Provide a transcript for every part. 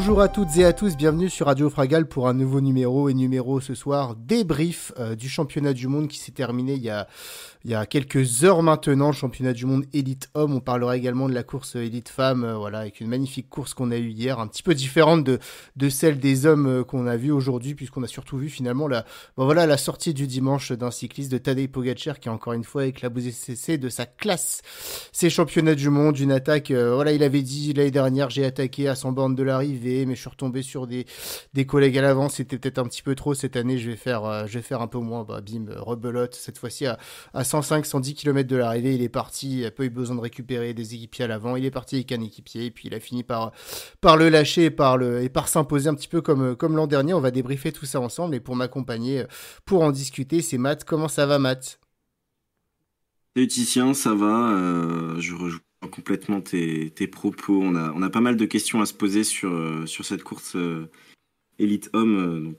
Bonjour à toutes et à tous, bienvenue sur Radio Fragal pour un nouveau numéro ce soir, débrief du championnat du monde qui s'est terminé il y a quelques heures maintenant, le championnat du monde élite homme. On parlera également de la course élite femme, voilà, avec une magnifique course qu'on a eue hier, un petit peu différente de celle des hommes qu'on a vue aujourd'hui, puisqu'on a surtout vu finalement la sortie du dimanche d'un cycliste, de Tadej Pogačar, qui a encore une fois éclaboussé de sa classe ces championnats du monde, une attaque, il avait dit l'année dernière, j'ai attaqué à 100 bornes de l'arrivée, mais je suis retombé sur des collègues à l'avant, c'était peut-être un petit peu trop. Cette année, je vais faire un peu moins, bim, rebelote, cette fois-ci à 105-110 km de l'arrivée, il est parti, il n'a pas eu besoin de récupérer des équipiers à l'avant, il est parti avec un équipier, et puis il a fini par le lâcher et par s'imposer un petit peu comme l'an dernier. On va débriefer tout ça ensemble, et pour m'accompagner, pour en discuter, c'est Matt. Comment ça va, Matt? Salut Titien, ça va, je rejoins complètement tes propos. On a pas mal de questions à se poser sur cette course élite homme,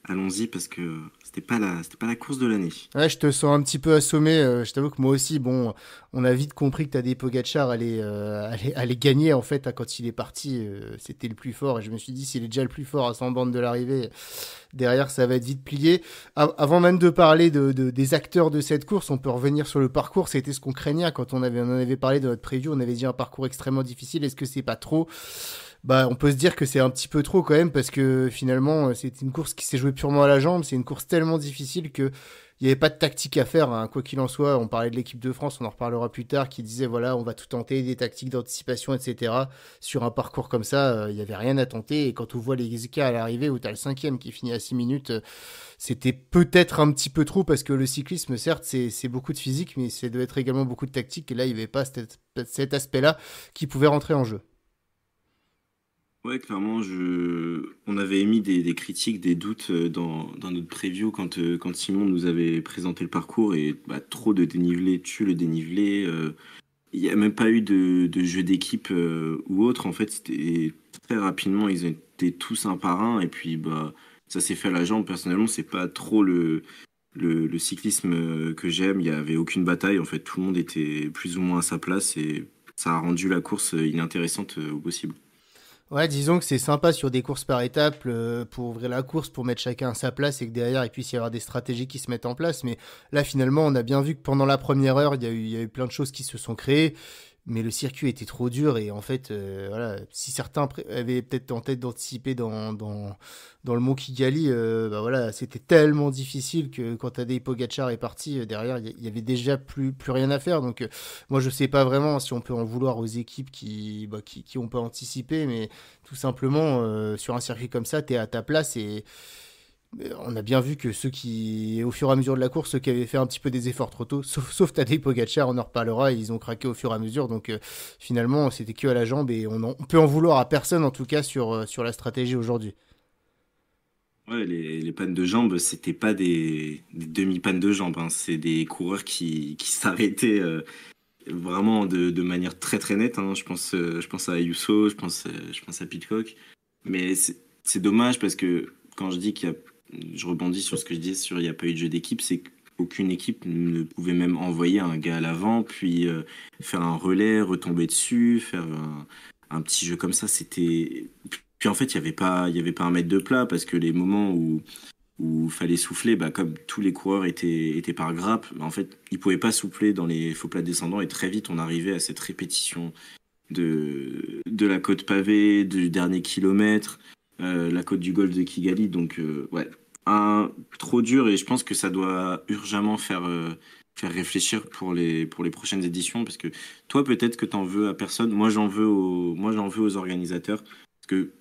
allons-y parce que c'était pas la course de l'année. Ouais, je te sens un petit peu assommé. Je t'avoue que moi aussi, bon, on a vite compris que Tadej Pogačar allait gagner en fait, hein, quand il est parti. C'était le plus fort, et je me suis dit, s'il est déjà le plus fort à 100 bornes de l'arrivée, derrière ça va être vite plié. Avant même de parler des acteurs de cette course, on peut revenir sur le parcours. C'était ce qu'on craignait quand on en avait parlé de notre preview. On avait dit un parcours extrêmement difficile. Est-ce que c'est pas trop? On peut se dire que c'est un petit peu trop quand même, parce que finalement, c'est une course qui s'est jouée purement à la jambe. C'est une course tellement difficile que il n'y avait pas de tactique à faire, hein. Quoi qu'il en soit, on parlait de l'équipe de France, on en reparlera plus tard, qui disait voilà, on va tout tenter, des tactiques d'anticipation, etc. Sur un parcours comme ça, il n'y avait rien à tenter. Et quand on voit les cas à l'arrivée où tu as le 5e qui finit à 6 minutes, c'était peut-être un petit peu trop, parce que le cyclisme, certes, c'est beaucoup de physique, mais ça doit être également beaucoup de tactique. Et là, il n'y avait pas cet aspect-là qui pouvait rentrer en jeu. Ouais, clairement, on avait émis des critiques, des doutes dans notre preview quand Simon nous avait présenté le parcours et trop de dénivelé tue le dénivelé. Il n'y a même pas eu de jeu d'équipe ou autre. En fait, c'était très rapidement, ils étaient tous un par un et puis ça s'est fait à la jambe. Personnellement, c'est pas trop le cyclisme que j'aime. Il n'y avait aucune bataille. En fait, tout le monde était plus ou moins à sa place et ça a rendu la course inintéressante au possible. Ouais, disons que c'est sympa sur des courses par étapes, pour ouvrir la course, pour mettre chacun à sa place, et que derrière il puisse y avoir des stratégies qui se mettent en place. Mais là, finalement, on a bien vu que pendant la première heure, il y a eu plein de choses qui se sont créées, mais le circuit était trop dur. Et en fait, voilà, si certains avaient peut-être en tête d'anticiper dans le Mont Kigali, voilà, c'était tellement difficile que quand Tadej Pogačar est parti, derrière, il y avait déjà plus rien à faire. Donc, moi, je sais pas vraiment si on peut en vouloir aux équipes qui ont pas anticipé, mais tout simplement, sur un circuit comme ça, t'es à ta place. Et on a bien vu que ceux qui, au fur et à mesure de la course, ceux qui avaient fait un petit peu des efforts trop tôt, sauf Tadej Pogačar, on en reparlera, ils ont craqué au fur et à mesure. Donc, finalement, c'était que à la jambe, et on peut en vouloir à personne, en tout cas, sur la stratégie aujourd'hui. Ouais, les pannes de jambes, c'était pas des demi-pannes de jambes, hein. C'est des coureurs qui s'arrêtaient vraiment de manière très très nette, hein. Je pense à Ayuso, je pense à Pidcock. Mais c'est dommage parce que quand je dis je rebondis sur ce que je disais sur il n'y a pas eu de jeu d'équipe, c'est qu'aucune équipe ne pouvait même envoyer un gars à l'avant, puis faire un relais, retomber dessus, faire un petit jeu comme ça. Puis en fait, il y avait pas un mètre de plat parce que les moments où fallait souffler, comme tous les coureurs étaient par grappe, en fait, ils pouvaient pas souffler dans les faux plats descendants et très vite on arrivait à cette répétition de la côte pavée, du dernier kilomètre, la côte du golfe de Kigali. Donc, ouais, trop dur et je pense que ça doit urgemment faire réfléchir pour les prochaines éditions parce que toi, peut-être que t'en veux à personne. Moi, j'en veux aux organisateurs parce que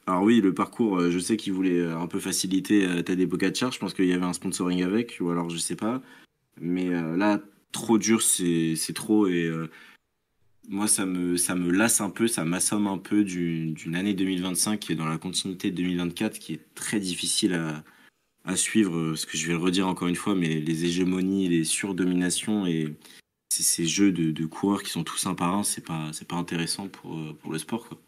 alors oui, le parcours, je sais qu'ils voulaient un peu faciliter Tadej Pogačar. Je pense qu'il y avait un sponsoring avec, ou alors je sais pas. Mais là, trop dur, c'est trop. Et moi, ça me lasse un peu, ça m'assomme un peu d'une année 2025 qui est dans la continuité de 2024, qui est très difficile à suivre. Parce que je vais le redire encore une fois, mais les hégémonies, les surdominations et ces jeux de coureurs qui sont tous un par un, c'est pas intéressant pour le sport, quoi.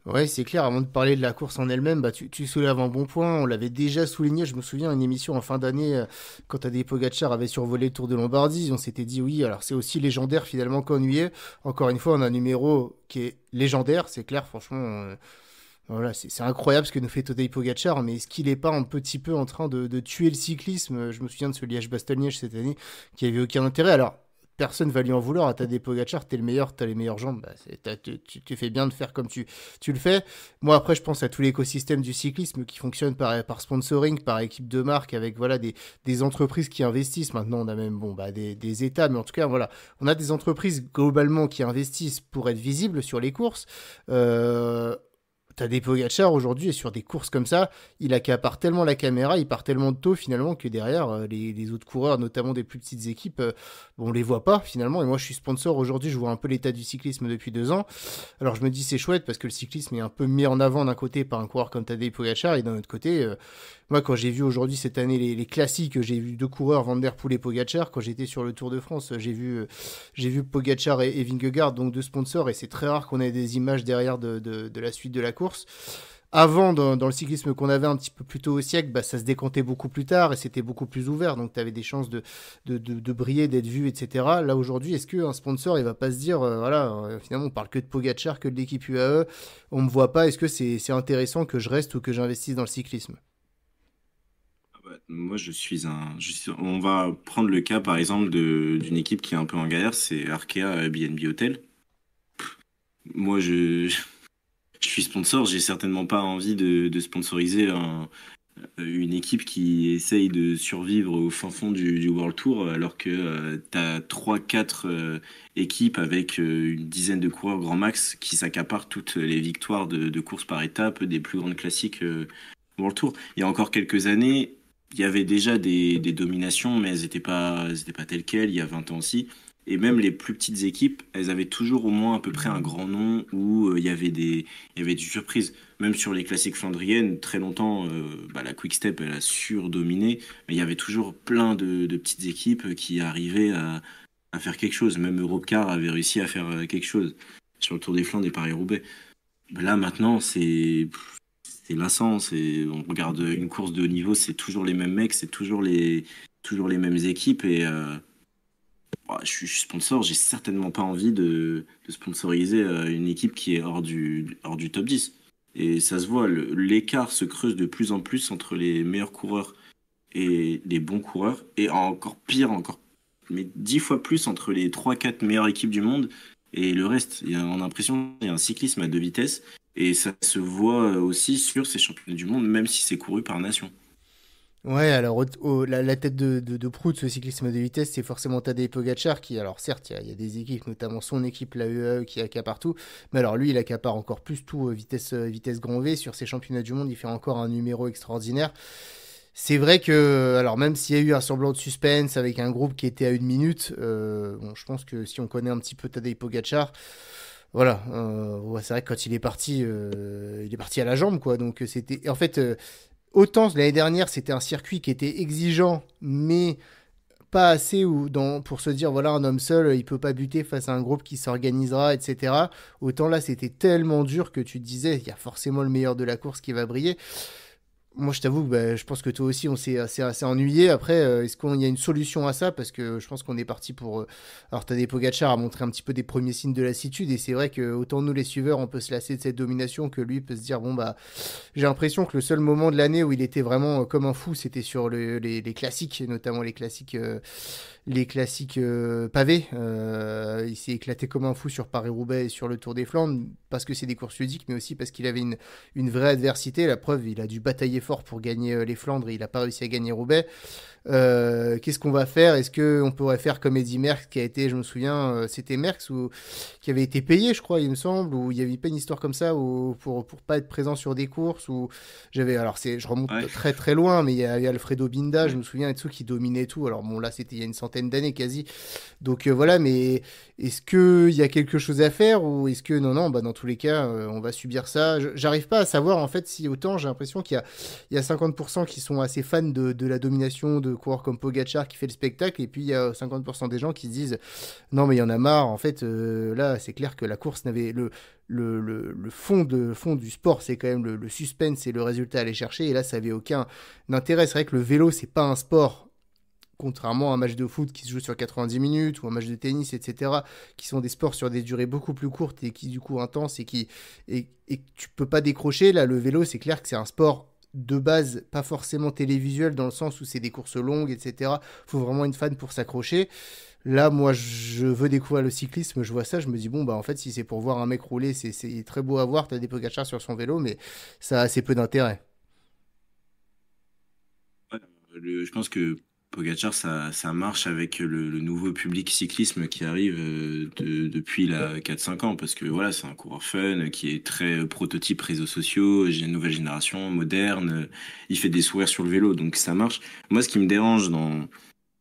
Ouais, c'est clair. Avant de parler de la course en elle-même, tu soulèves un bon point. On l'avait déjà souligné, je me souviens, une émission en fin d'année, quand Tadej Pogačar avait survolé le Tour de Lombardie. On s'était dit, oui, alors c'est aussi légendaire finalement qu'ennuyé. Encore une fois, on a un numéro qui est légendaire, c'est clair, franchement. Voilà, c'est incroyable ce que nous fait Tadej Pogacar, mais est-ce qu'il n'est pas un petit peu en train de tuer le cyclisme? Je me souviens de ce Liège-Bastogne-Liège cette année, qui avait aucun intérêt. Alors, personne va lui en vouloir à Tadej Pogacar, t'es le meilleur, t'as les meilleures jambes, bah, tu fais bien de faire comme tu le fais. Moi, après, je pense à tout l'écosystème du cyclisme qui fonctionne par sponsoring, par équipe de marque, avec voilà, des entreprises qui investissent. Maintenant, on a même bon, bah, des États, mais en tout cas, voilà, on a des entreprises globalement qui investissent pour être visibles sur les courses. Euh, T'as des Pogacar aujourd'hui et sur des courses comme ça, il accapare tellement la caméra, il part tellement de tôt finalement que derrière les autres coureurs, notamment des plus petites équipes, bon, on les voit pas finalement. Et moi je suis sponsor aujourd'hui, je vois un peu l'état du cyclisme depuis 2 ans. Alors je me dis c'est chouette parce que le cyclisme est un peu mis en avant d'un côté par un coureur comme Tadej Pogacar et d'un autre côté, moi quand j'ai vu aujourd'hui cette année les classiques, j'ai vu deux coureurs Van Der Poel et Pogacar. Quand j'étais sur le Tour de France, j'ai vu Pogacar et Vingegaard, donc deux sponsors, et c'est très rare qu'on ait des images derrière de la suite de la course. Avant, dans le cyclisme qu'on avait un petit peu plus tôt au siècle, bah, ça se décantait beaucoup plus tard et c'était beaucoup plus ouvert, donc tu avais des chances de briller, d'être vu, etc. Là aujourd'hui, est-ce qu'un sponsor il va pas se dire, voilà, finalement on parle que de Pogacar, que de l'équipe UAE, on me voit pas, est-ce que c'est intéressant que je reste ou que j'investisse dans le cyclisme? Ouais, moi, on va prendre le cas, par exemple, d'une équipe qui est un peu en galère, c'est Arkea BNB Hotel. Moi, je suis sponsor, j'ai certainement pas envie de sponsoriser une équipe qui essaye de survivre au fin fond du World Tour, alors que tu as 3-4 équipes avec une dizaine de coureurs grand max qui s'accaparent toutes les victoires de courses par étape des plus grandes classiques World Tour. Il y a encore quelques années, il y avait déjà des dominations, mais elles étaient pas telles quelles, il y a 20 ans aussi. Et même les plus petites équipes, elles avaient toujours au moins à peu près un grand nom où il y avait des surprises. Même sur les classiques flandriennes, très longtemps, bah, la Quick Step, elle a surdominé, mais il y avait toujours plein de petites équipes qui arrivaient à faire quelque chose. Même Europcar avait réussi à faire quelque chose sur le Tour des Flandres et Paris-Roubaix. Là, maintenant, c'est lassant. On regarde une course de haut niveau, c'est toujours les mêmes mecs, c'est toujours les mêmes équipes. Et je suis sponsor, j'ai certainement pas envie de sponsoriser une équipe qui est hors du top 10. Et ça se voit, l'écart se creuse de plus en plus entre les meilleurs coureurs et les bons coureurs. Et encore pire, mais 10 fois plus entre les 3-4 meilleures équipes du monde et le reste. On a l'impression qu'il y a un cyclisme à deux vitesses. Et ça se voit aussi sur ces championnats du monde, même si c'est couru par nation. Ouais, alors la tête de proue de ce cyclisme de vitesse, c'est forcément Tadej Pogacar qui, alors certes, il y a des équipes, notamment son équipe, la UAE, qui accapare tout, mais alors lui, il accapare encore plus tout vitesse grand V. Sur ces championnats du monde, il fait encore un numéro extraordinaire. C'est vrai que, alors même s'il y a eu un semblant de suspense avec un groupe qui était à 1 minute, bon, je pense que si on connaît un petit peu Tadej Pogacar, voilà, ouais, c'est vrai que quand il est parti à la jambe, quoi. Donc c'était, en fait, autant l'année dernière, c'était un circuit qui était exigeant, mais pas assez pour se dire, voilà, un homme seul, il peut pas buter face à un groupe qui s'organisera, etc. Autant là, c'était tellement dur que tu te disais, il y a forcément le meilleur de la course qui va briller. Moi, je t'avoue que bah, je pense que toi aussi, on s'est assez ennuyé. Après, est-ce qu'il y a une solution à ça? Parce que je pense qu'on est parti pour. Alors, t'as des Pogacar à montrer un petit peu des premiers signes de lassitude. Et c'est vrai que autant nous, les suiveurs, on peut se lasser de cette domination que lui peut se dire bon, bah, j'ai l'impression que le seul moment de l'année où il était vraiment comme un fou, c'était sur les classiques, et notamment les classiques pavés. Il s'est éclaté comme un fou sur Paris-Roubaix et sur le Tour des Flandres, parce que c'est des courses ludiques, mais aussi parce qu'il avait une vraie adversité. La preuve, il a dû batailler fort pour gagner les Flandres et il n'a pas réussi à gagner Roubaix. Qu'est-ce qu'on va faire? Est-ce qu'on pourrait faire comme Eddy Merckx qui a été, je me souviens, c'était Merckx qui avait été payé, je crois, il me semble, ou il y avait pas une histoire comme ça pour pas être présent sur des courses ou alors je remonte Ouais, très très loin, mais il y a Alfredo Binda, je ouais. me souviens, et tout qui dominait tout. Alors bon, là c'était il y a une centaine d'années quasi. Donc voilà, mais est-ce qu'il y a quelque chose à faire ou est-ce que non, non, bah dans tous les cas, on va subir ça. J'arrive pas à savoir en fait si autant j'ai l'impression qu'il y a 50% qui sont assez fans de la domination de coureurs comme Pogacar qui fait le spectacle, et puis il y a 50% des gens qui se disent non mais il y en a marre. En fait, là c'est clair que la course n'avait le fond du sport, c'est quand même le suspense et le résultat à aller chercher, et là ça avait aucun intérêt. C'est vrai que le vélo c'est pas un sport contrairement à un match de foot qui se joue sur 90 minutes ou un match de tennis, etc., qui sont des sports sur des durées beaucoup plus courtes et qui du coup intenses et que tu peux pas décrocher. Là, le vélo, c'est clair que c'est un sport de base pas forcément télévisuel dans le sens où c'est des courses longues, etc. Faut vraiment une fan pour s'accrocher. Là, moi, je veux découvrir le cyclisme, je vois ça, je me dis, bon, bah en fait, si c'est pour voir un mec rouler, c'est très beau à voir, t'as des Pogacar sur son vélo, mais ça a assez peu d'intérêt. Ouais, je pense que Pogacar, ça marche avec le nouveau public cyclisme qui arrive depuis la 4-5 ans, parce que voilà, c'est un coureur fun qui est très prototype réseaux sociaux, j'ai une nouvelle génération, moderne, il fait des sourires sur le vélo, donc ça marche. Moi, ce qui me dérange dans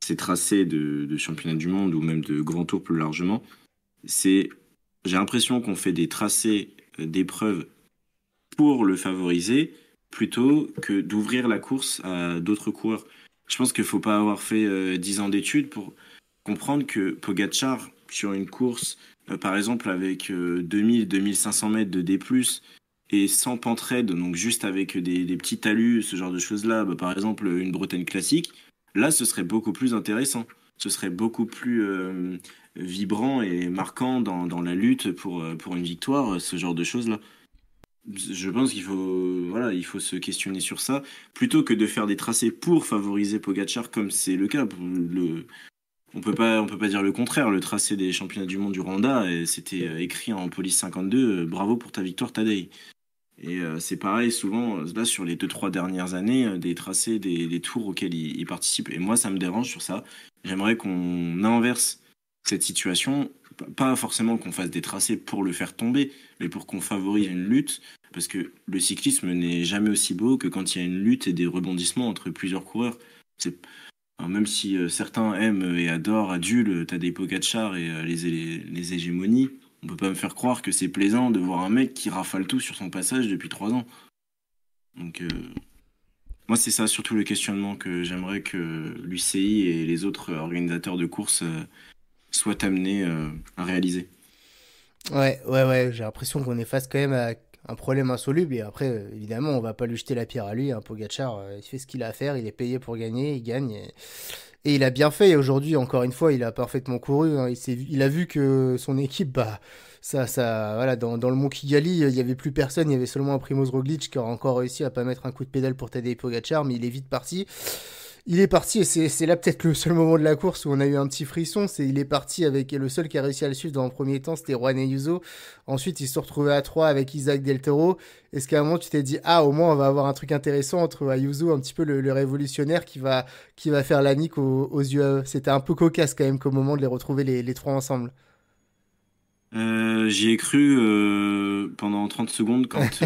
ces tracés de championnat du monde ou même de grand tour plus largement, c'est j'ai l'impression qu'on fait des tracés d'épreuves pour le favoriser plutôt que d'ouvrir la course à d'autres coureurs. Je pense qu'il faut pas avoir fait 10 ans d'études pour comprendre que Pogacar, sur une course, par exemple avec 2000-2500 mètres de D+, et sans pente raide, donc juste avec des petits talus, ce genre de choses-là, bah, par exemple une Bretagne classique, là ce serait beaucoup plus intéressant. Ce serait beaucoup plus vibrant et marquant dans la lutte pour une victoire, ce genre de choses-là. Je pense qu'il faut, voilà, il faut se questionner sur ça, plutôt que de faire des tracés pour favoriser Pogacar, comme c'est le cas. On peut pas dire le contraire. Le tracé des championnats du monde du Rwanda, c'était écrit en police 52, bravo pour ta victoire, Tadej. Et c'est pareil, souvent, là, sur les 2-3 dernières années, des tracés, des tours auxquels il participe. Et moi, ça me dérange sur ça. J'aimerais qu'on inverse cette situation. Pas forcément qu'on fasse des tracés pour le faire tomber, mais pour qu'on favorise une lutte. Parce que le cyclisme n'est jamais aussi beau que quand il y a une lutte et des rebondissements entre plusieurs coureurs. C'est, alors, même si certains aiment et adorent, adulent Tadej Pogacar et les hégémonies, on peut pas me faire croire que c'est plaisant de voir un mec qui rafale tout sur son passage depuis 3 ans. Donc, moi, c'est ça surtout le questionnement que j'aimerais que l'UCI et les autres organisateurs de courses soient amenés à réaliser. Ouais, j'ai l'impression qu'on est face quand même à un problème insoluble. Et après, évidemment, on va pas lui jeter la pierre à lui. Hein. Pogacar, il fait ce qu'il a à faire, il est payé pour gagner, il gagne. Et il a bien fait. Et aujourd'hui, encore une fois, il a parfaitement couru. Hein. Il a vu que son équipe, bah, voilà, dans le Mont Kigali, il y avait plus personne. Il y avait seulement un Primoz Roglic qui a encore réussi à pas mettre un coup de pédale pour Tadej Pogacar, mais il est vite parti. Il est parti et c'est là peut-être le seul moment de la course où on a eu un petit frisson. C'est il est parti avec le seul qui a réussi à le suivre dans le premier temps, c'était Juan Ayuso. Ensuite, ils se sont retrouvés à 3 avec Isaac Del Toro. Est-ce qu'à un moment tu t'es dit ah au moins on va avoir un truc intéressant entre Ayuso, un petit peu le révolutionnaire qui va faire la nique aux yeux. C'était un peu cocasse quand même qu'au moment de les retrouver les trois ensemble. J'y ai cru pendant 30 secondes quand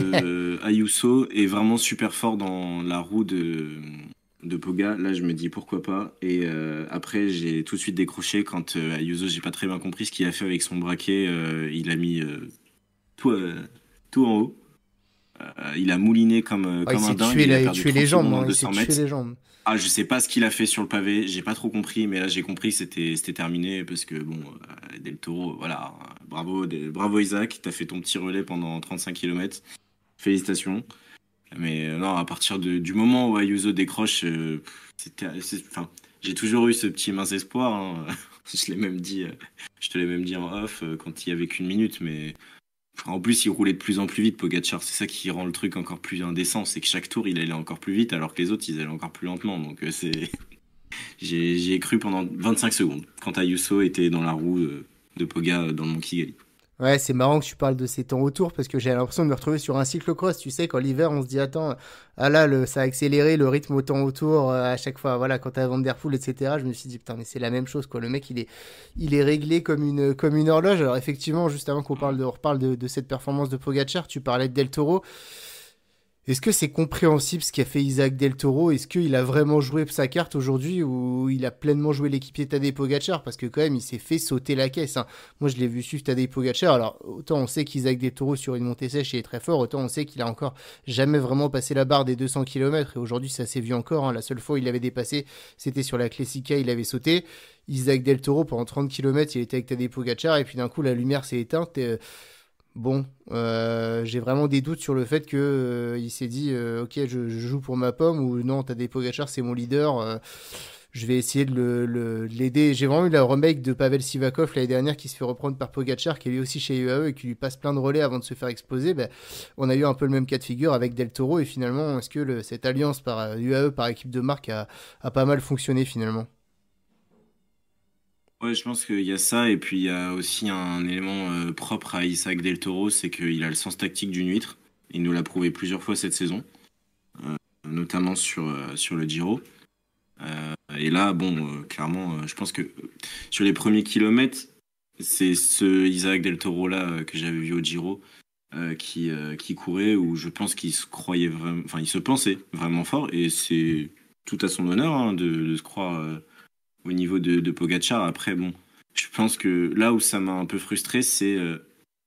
Ayuso est vraiment super fort dans la roue de Poga. Là, je me dis pourquoi pas. Et après, j'ai tout de suite décroché quand Ayuso, j'ai pas très bien compris ce qu'il a fait avec son braquet. Il a mis tout, tout en haut. Il a mouliné Ouais, il comme un s'est dingue. tué, Il a il perdu tué 30 les jambes, secondes en hein, il s'est 200 tué mètres. les jambes. Ah, je sais pas ce qu'il a fait sur le pavé, j'ai pas trop compris, mais là j'ai compris que c'était terminé parce que bon, Del Toro, voilà, bravo, bravo Isaac, t'as fait ton petit relais pendant 35 kilomètres, félicitations. Mais non, à partir du moment où Ayuso décroche, enfin, j'ai toujours eu ce petit mince espoir. Hein. Je l'ai même dit, je te l'ai même dit en off quand il y avait qu'une minute, mais en plus, il roulait de plus en plus vite, Pogacar. C'est ça qui rend le truc encore plus indécent. C'est que chaque tour, il allait encore plus vite, alors que les autres, ils allaient encore plus lentement. Donc, j'y ai cru pendant 25 secondes, quand Ayuso était dans la roue de Poga dans le Mont Kigali. Ouais, c'est marrant que tu parles de ces temps autour parce que j'ai l'impression de me retrouver sur un cyclocross. Tu sais, quand l'hiver, on se dit, attends, ah là, ça a accéléré le rythme au temps autour à chaque fois. Voilà, quand t'as Van Der Poel, etc., je me suis dit, putain, mais c'est la même chose, quoi. Le mec, il est réglé comme une horloge. Alors, effectivement, juste avant qu'on reparle de cette performance de Pogacar, tu parlais de Del Toro. Est-ce que c'est compréhensible ce qu'a fait Isaac Del Toro? Est-ce qu'il a vraiment joué sa carte aujourd'hui ou il a pleinement joué l'équipier Tadej Pogacar? Parce que quand même, il s'est fait sauter la caisse. Hein. Moi, je l'ai vu suivre Tadej Pogacar. Alors, autant on sait qu'Isaac Del Toro, sur une montée sèche, il est très fort. Autant on sait qu'il a encore jamais vraiment passé la barre des 200 km. Et aujourd'hui, ça s'est vu encore. Hein. La seule fois où il avait dépassé, c'était sur la Classica, il avait sauté. Isaac Del Toro, pendant 30 km, il était avec Tadej Pogacar. Et puis d'un coup, la lumière s'est éteinte. Bon, j'ai vraiment des doutes sur le fait que il s'est dit ok je joue pour ma pomme ou non Tadej Pogacar c'est mon leader. je vais essayer de l'aider. J'ai vraiment eu la remake de Pavel Sivakov l'année dernière qui se fait reprendre par Pogacar, qui est lui aussi chez UAE et qui lui passe plein de relais avant de se faire exploser. Ben, on a eu un peu le même cas de figure avec Del Toro et finalement, est-ce que cette alliance par UAE, par équipe de marque, a pas mal fonctionné finalement? Ouais, je pense qu'il y a ça, et puis il y a aussi un élément propre à Isaac Del Toro, c'est qu'il a le sens tactique d'une huître. Il nous l'a prouvé plusieurs fois cette saison, notamment sur le Giro. Et là, bon, clairement, je pense que sur les premiers kilomètres, c'est ce Isaac Del Toro-là que j'avais vu au Giro qui courait, où je pense qu'il se croyait vraiment, enfin, il se pensait vraiment fort, et c'est tout à son honneur hein, de se croire au niveau de Pogacar. Après, bon, je pense que là où ça m'a un peu frustré, c'est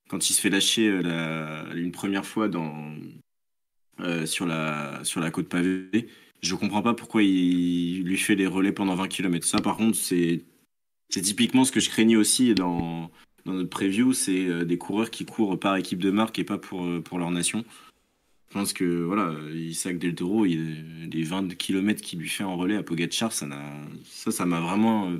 quand il se fait lâcher une première fois sur la côte pavée. Je comprends pas pourquoi il lui fait les relais pendant 20 kilomètres. Ça, par contre, c'est typiquement ce que je craignais aussi dans notre preview, c'est des coureurs qui courent par équipe de marque et pas pour leur nation. Je pense que voilà, Isaac Del Toro, les 20 kilomètres qu'il lui fait en relais à Pogacar, ça m'a vraiment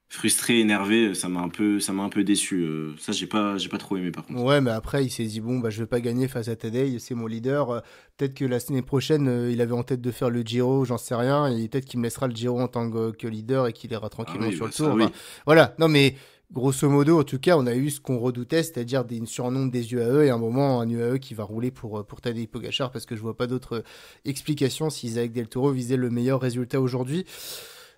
frustré, énervé, ça m'a un peu déçu. Ça, j'ai pas trop aimé par contre. Ouais, mais après, il s'est dit, bon, bah, je vais pas gagner face à Tadej, c'est mon leader. Peut-être que la semaine prochaine, il avait en tête de faire le Giro, j'en sais rien. Et peut-être qu'il me laissera le Giro en tant que leader et qu'il ira Ah tranquillement oui, sur bah le ça tour. Enfin, oui. voilà. Non, mais grosso modo, en tout cas, on a eu ce qu'on redoutait, c'est-à-dire une surnombre des UAE et un moment, un UAE qui va rouler pour Tadej Pogacar parce que je vois pas d'autre explication si Isaac Del Toro visait le meilleur résultat aujourd'hui.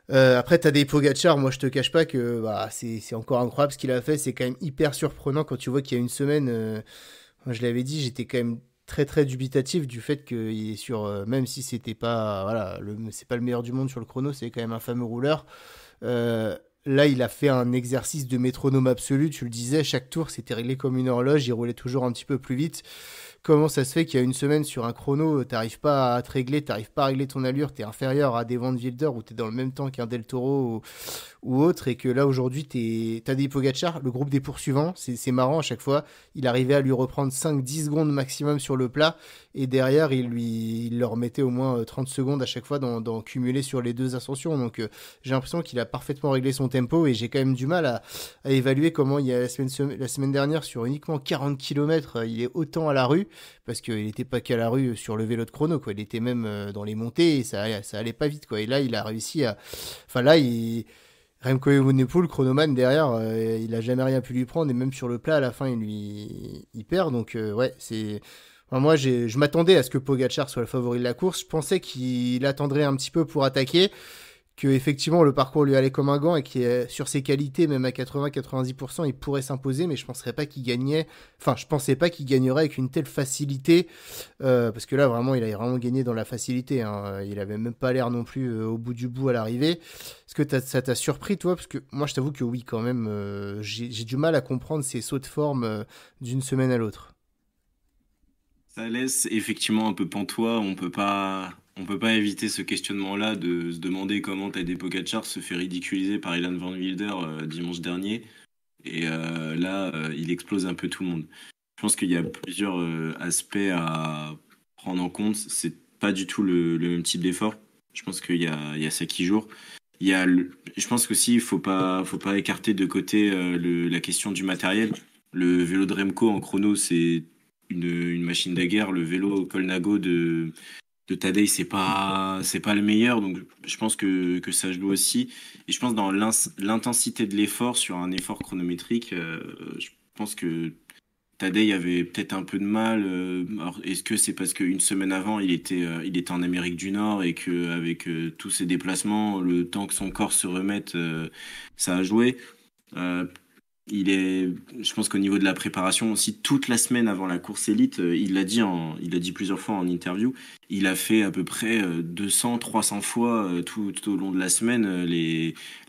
Après, t'as des Pogacar, moi je te cache pas que bah, c'est encore incroyable ce qu'il a fait, c'est quand même hyper surprenant quand tu vois qu'il y a une semaine, moi, je l'avais dit, j'étais quand même très très dubitatif du fait qu'il est sur, même si c'était pas, voilà, c'est pas le meilleur du monde sur le chrono, c'est quand même un fameux rouleur. Là, il a fait un exercice de métronome absolu, tu le disais, chaque tour c'était réglé comme une horloge, il roulait toujours un petit peu plus vite. Comment ça se fait qu'il y a une semaine sur un chrono, t'arrives pas à te régler, t'arrives pas à régler ton allure, t'es inférieur à des Van Wilder ou t'es dans le même temps qu'un Del Toro ou autre, et que là aujourd'hui t'as des Pogacar, le groupe des poursuivants, c'est marrant à chaque fois, il arrivait à lui reprendre 5-10 secondes maximum sur le plat, et derrière il leur mettait au moins 30 secondes à chaque fois dans cumuler sur les deux ascensions, donc j'ai l'impression qu'il a parfaitement réglé son tempo, et j'ai quand même du mal à évaluer comment il y a la semaine dernière sur uniquement 40 km, il est autant à la rue, parce qu'il n'était pas qu'à la rue sur le vélo de chrono, quoi. Il était même dans les montées et ça allait pas vite, quoi. Et là, il a réussi à. Enfin, là, Remco Evenepoel, le chronoman derrière, il a jamais rien pu lui prendre et même sur le plat à la fin, il perd. Donc, ouais, c'est. Enfin, moi, je m'attendais à ce que Pogacar soit le favori de la course. Je pensais qu'il attendrait un petit peu pour attaquer, que effectivement le parcours lui allait comme un gant et que sur ses qualités, même à 80-90%, il pourrait s'imposer, mais je penserais pas qu'il gagnait. Enfin, je pensais pas qu'il gagnerait avec une telle facilité, parce que là vraiment, il a vraiment gagné dans la facilité, hein. Il avait même pas l'air non plus au bout du bout à l'arrivée. Est-ce que ça t'a surpris toi? Parce que moi, je t'avoue que oui, quand même, j'ai du mal à comprendre ces sauts de forme d'une semaine à l'autre. Ça laisse effectivement un peu pantois. On peut pas éviter ce questionnement-là de se demander comment Tadej Pogacar se fait ridiculiser par Ilan Van Wilder dimanche dernier. Et là, il explose un peu tout le monde. Je pense qu'il y a plusieurs aspects à prendre en compte. C'est pas du tout le même type d'effort. Je pense il y a ça qui joue. Je pense qu'aussi, faut pas écarter de côté la question du matériel. Le vélo de Remco en chrono, c'est une machine de guerre. Le vélo Colnago de Tadej, c'est pas le meilleur. Donc, je pense que ça joue aussi. Et je pense dans l'intensité de l'effort sur un effort chronométrique, je pense que Tadej avait peut-être un peu de mal. Alors, est-ce que c'est parce qu'une semaine avant, il était en Amérique du Nord et qu'avec tous ses déplacements, le temps que son corps se remette, ça a joué. Euh, je pense qu'au niveau de la préparation aussi, toute la semaine avant la course élite, il l'a dit plusieurs fois en interview, il a fait à peu près 200, 300 fois tout au long de la semaine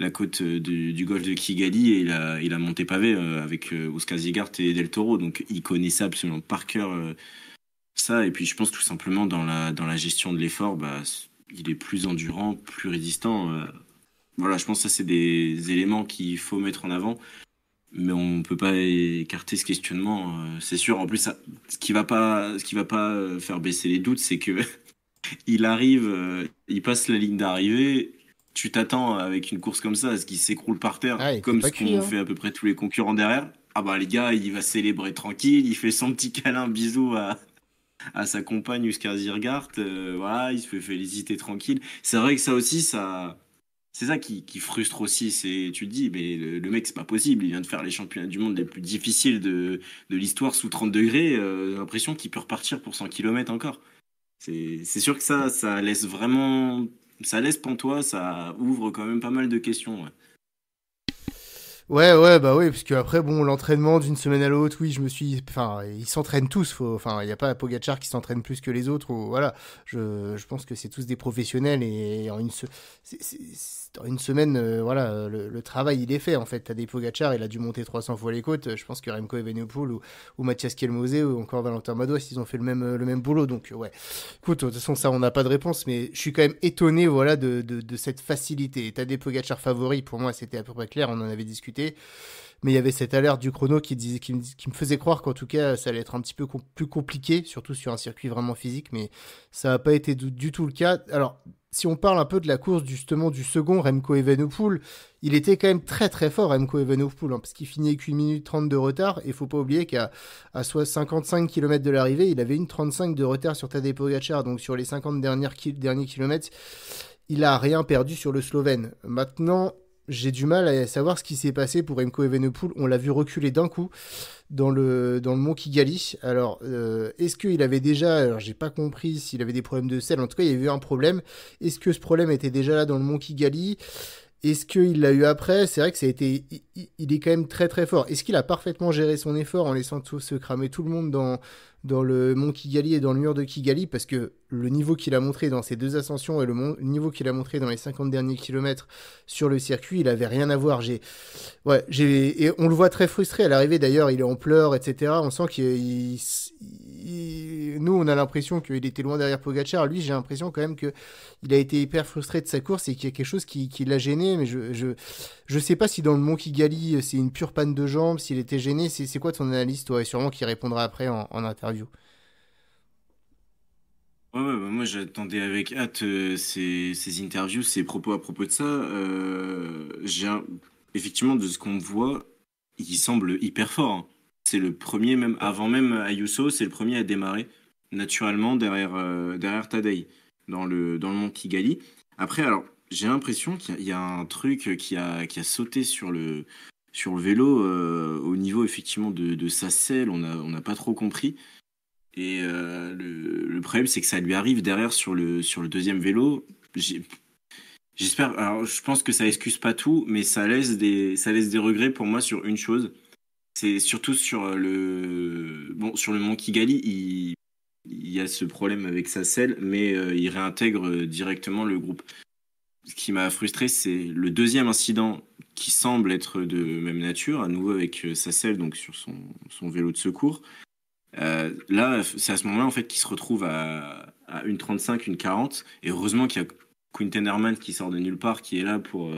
la côte du golfe de Kigali, et il a monté pavé avec Oscar Zigart et Del Toro, donc il connaissait absolument par cœur ça. Et puis je pense tout simplement dans la gestion de l'effort, bah, il est plus endurant, plus résistant. Voilà, je pense que ça c'est des éléments qu'il faut mettre en avant, mais on peut pas écarter ce questionnement. C'est sûr. En plus, ce qui va pas faire baisser les doutes, c'est que il arrive, il passe la ligne d'arrivée, tu t'attends avec une course comme ça à ce qu'il s'écroule par terre, Ah, il était comme pas ce cuit, qu'ont hein. fait à peu près tous les concurrents derrière. Ah bah les gars, il va célébrer tranquille, il fait son petit câlin, bisou à sa compagne Huskar Zirgart, voilà, il se fait féliciter tranquille. C'est vrai que ça aussi, c'est ça qui frustre aussi. Tu te dis, mais le mec, c'est pas possible. Il vient de faire les championnats du monde les plus difficiles de l'histoire sous 30 degrés. J'ai l'impression qu'il peut repartir pour 100 km encore. C'est sûr que ça laisse vraiment, ça laisse pantois, ça ouvre quand même pas mal de questions. Ouais. Ouais, bah oui, parce que après, bon, l'entraînement d'une semaine à l'autre, oui, enfin, ils s'entraînent tous, enfin, il n'y a pas Pogacar qui s'entraîne plus que les autres, ou, voilà, je pense que c'est tous des professionnels, et en une semaine, voilà, le travail, il est fait, en fait, t'as des Pogacar, il a dû monter 300 fois les côtes, je pense que Remco Evenepoel, ou Mathias Kelmose, ou encore Valentin Madouas, ils ont fait le même boulot, donc, ouais. Écoute, de toute façon, ça, on n'a pas de réponse, mais je suis quand même étonné, voilà, de cette facilité. T'as des Pogacar favoris, pour moi, c'était à peu près clair, on en avait discuté. Mais il y avait cette alerte du chrono qui me faisait croire qu'en tout cas, ça allait être un petit peu plus compliqué, surtout sur un circuit vraiment physique, mais ça n'a pas été du tout le cas. Alors, si on parle un peu de la course justement du second, Remco Evenepoel, il était quand même très très fort, Remco Evenepoel, hein, parce qu'il finit avec 1 minute 30 de retard, et il faut pas oublier qu'à soit 55 km de l'arrivée, il avait une 35 de retard sur Tadej Pogacar, donc sur les 50 derniers kilomètres, il a rien perdu sur le Slovène. Maintenant, j'ai du mal à savoir ce qui s'est passé pour Remco Evenepoel. On l'a vu reculer d'un coup dans le mont Kigali. Alors, est-ce qu'il avait déjà... Alors, j'ai pas compris s'il avait des problèmes de sel. En tout cas, il y avait eu un problème. Est-ce que ce problème était déjà là dans le mont Kigali? Est-ce qu'il l'a eu après? C'est vrai que ça a été, il est quand même très très fort. Est-ce qu'il a parfaitement géré son effort en laissant se cramer tout le monde dans le mont Kigali et dans le mur de Kigali? Parce que le niveau qu'il a montré dans ces deux ascensions et le niveau qu'il a montré dans les 50 derniers kilomètres sur le circuit, il avait rien à voir. Et on le voit très frustré à l'arrivée d'ailleurs, il est en pleurs, etc. On sent nous, on a l'impression qu'il était loin derrière Pogacar. Lui, j'ai l'impression quand même que il a été hyper frustré de sa course et qu'il y a quelque chose qui l'a gêné. Mais je sais pas si dans le Mont Kigali, c'est une pure panne de jambes, s'il était gêné. C'est quoi ton analyse, toi? Et sûrement qu'il répondra après en interview. Ouais, bah, moi j'attendais avec hâte ces interviews, ces propos à propos de ça. Effectivement, de ce qu'on voit, il semble hyper fort. Hein. C'est le premier, même avant même Ayuso, c'est le premier à démarrer naturellement derrière Tadej dans le mont Kigali. Après, alors, j'ai l'impression qu'il y a un truc qui a sauté sur le vélo au niveau effectivement de sa selle, on n'a pas trop compris. Et le problème, c'est que ça lui arrive derrière sur le deuxième vélo. J'ai- J'espère. Alors, je pense que ça excuse pas tout, mais ça laisse des regrets pour moi sur une chose. C'est surtout sur le mont Kigali, il y a ce problème avec sa selle, mais il réintègre directement le groupe. Ce qui m'a frustré, c'est le deuxième incident qui semble être de même nature, à nouveau avec sa selle, donc sur son vélo de secours. Là, c'est à ce moment-là en fait qu'il se retrouve à 1,35, 1,40. Et heureusement qu'il y a Quinten Herman qui sort de nulle part, qui est là pour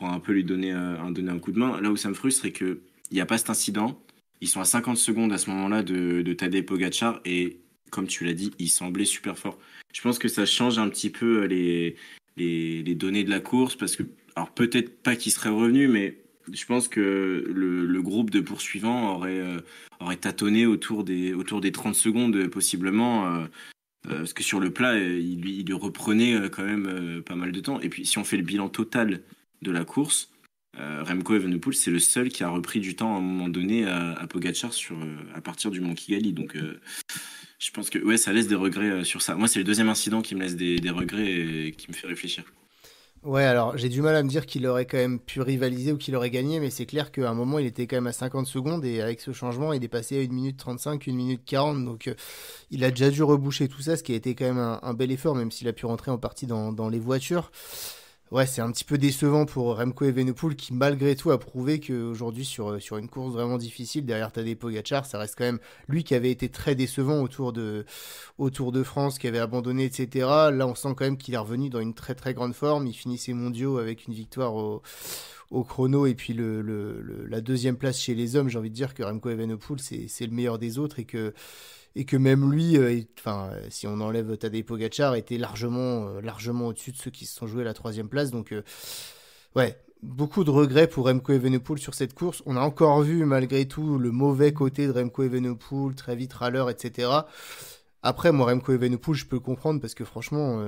un peu lui donner un coup de main. Là où ça me frustre, c'est qu'il n'y a pas cet incident. Ils sont à 50 secondes à ce moment-là de Tadej Pogacar. Et comme tu l'as dit, il semblait super fort. Je pense que ça change un petit peu les données de la course. Parce que, alors peut-être pas qu'il serait revenu, mais je pense que le groupe de poursuivants aurait tâtonné autour des 30 secondes, possiblement. Parce que sur le plat, il lui reprenait quand même pas mal de temps. Et puis, si on fait le bilan total de la course, Remco Evenepoel, c'est le seul qui a repris du temps à un moment donné à Pogacar à partir du Mont Kigali. Donc, je pense que ouais, ça laisse des regrets sur ça. Moi, c'est le deuxième incident qui me laisse des regrets et qui me fait réfléchir. Ouais, alors j'ai du mal à me dire qu'il aurait quand même pu rivaliser ou qu'il aurait gagné, mais c'est clair qu'à un moment il était quand même à 50 secondes et avec ce changement il est passé à 1 minute 35, 1 minute 40, donc il a déjà dû reboucher tout ça, ce qui a été quand même un bel effort, même s'il a pu rentrer en partie dans les voitures. Ouais, c'est un petit peu décevant pour Remco Evenepoel qui malgré tout a prouvé qu'aujourd'hui sur une course vraiment difficile derrière Tadej Pogacar, ça reste quand même lui qui avait été très décevant au Tour de France, qui avait abandonné, etc. Là, on sent quand même qu'il est revenu dans une très très grande forme. Il finit ses mondiaux avec une victoire au chrono et puis la deuxième place chez les hommes. J'ai envie de dire que Remco Evenepoel c'est le meilleur des autres et que même lui, enfin, si on enlève Tadej Pogacar, était largement au-dessus de ceux qui se sont joués la troisième place. Donc, ouais, beaucoup de regrets pour Remco Evenepoel sur cette course. On a encore vu, malgré tout, le mauvais côté de Remco Evenepoel, très vite râleur, etc. Après, moi, Remco Evenepoel, je peux le comprendre parce que franchement,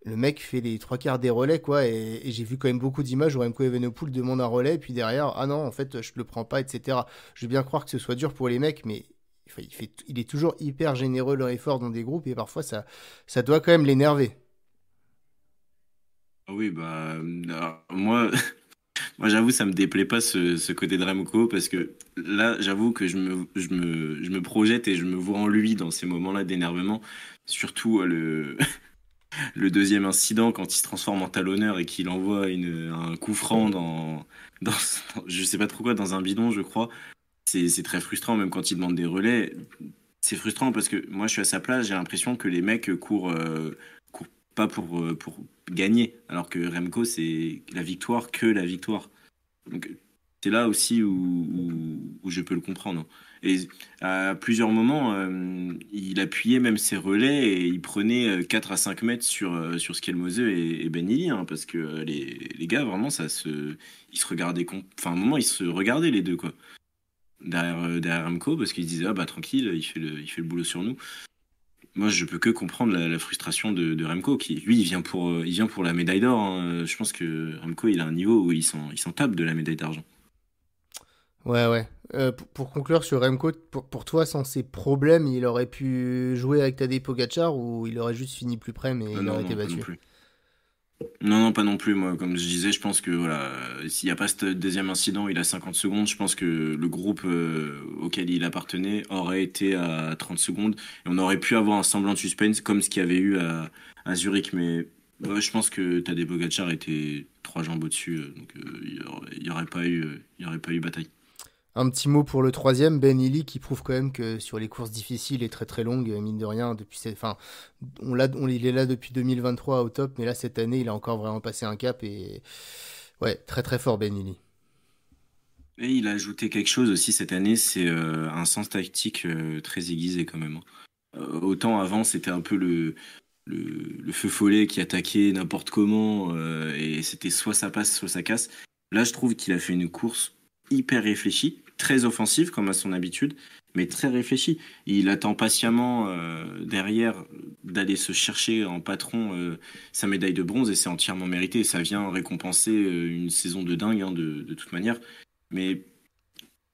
le mec fait les trois quarts des relais, quoi. Et j'ai vu quand même beaucoup d'images où Remco Evenepoel demande un relais, et puis derrière, ah non, en fait, je le prends pas, etc. Je veux bien croire que ce soit dur pour les mecs, mais enfin, il est toujours hyper généreux leur effort dans des groupes, et parfois, ça doit quand même l'énerver. Ah oui, bah, moi, moi j'avoue, ça me déplaît pas ce côté de Remco parce que là, j'avoue que je me projette et je me vois en lui dans ces moments-là d'énervement. Surtout le deuxième incident quand il se transforme en talonneur et qu'il envoie un coup franc dans, je sais pas trop quoi, dans un bidon, je crois. C'est très frustrant, même quand il demande des relais. C'est frustrant parce que moi, je suis à sa place, j'ai l'impression que les mecs courent pas pour gagner, alors que Remco, c'est la victoire que la victoire. Donc, c'est là aussi où je peux le comprendre. Et à plusieurs moments, il appuyait même ses relais et il prenait 4 à 5 mètres sur Skelmose et Ben Illy, hein, parce que les gars, vraiment, ils se regardaient, enfin, à un moment, ils se regardaient les deux, quoi. Derrière Remco, parce qu'ils se disaient, ah bah tranquille, il fait le boulot sur nous. Moi, je peux que comprendre la frustration de Remco, qui, lui, il vient pour la médaille d'or, hein. Je pense que Remco, il a un niveau où il s'en tape de la médaille d'argent. Ouais, ouais. Pour conclure sur Remco, pour toi, sans ses problèmes, il aurait pu jouer avec Tadej Pogacar ou il aurait juste fini plus près, mais Ah il non, aurait été non, pas non battu. plus. Non, non, pas non plus. Moi, comme je disais, je pense que voilà, s'il n'y a pas ce deuxième incident, il a 50 secondes. Je pense que le groupe auquel il appartenait aurait été à 30 secondes et on aurait pu avoir un semblant de suspense comme ce qu'il y avait eu à Zurich. Mais ouais, je pense que Tadej Pogacar était trois jambes au-dessus, donc il y aurait pas eu, il y aurait pas eu bataille. Un petit mot pour le troisième, Ben Illy, qui prouve quand même que sur les courses difficiles et très très longues, mine de rien, enfin, il est là depuis 2023 au top, mais là cette année, il a encore vraiment passé un cap et ouais, très très fort Ben Illy. Et il a ajouté quelque chose aussi cette année, c'est un sens tactique très aiguisé quand même, hein. Autant avant, c'était un peu le feu follet qui attaquait n'importe comment et c'était soit ça passe, soit ça casse. Là, je trouve qu'il a fait une course hyper réfléchie, très offensive comme à son habitude, mais très réfléchie. Il attend patiemment derrière d'aller se chercher en patron sa médaille de bronze et c'est entièrement mérité. Ça vient récompenser une saison de dingue, hein, de toute manière. Mais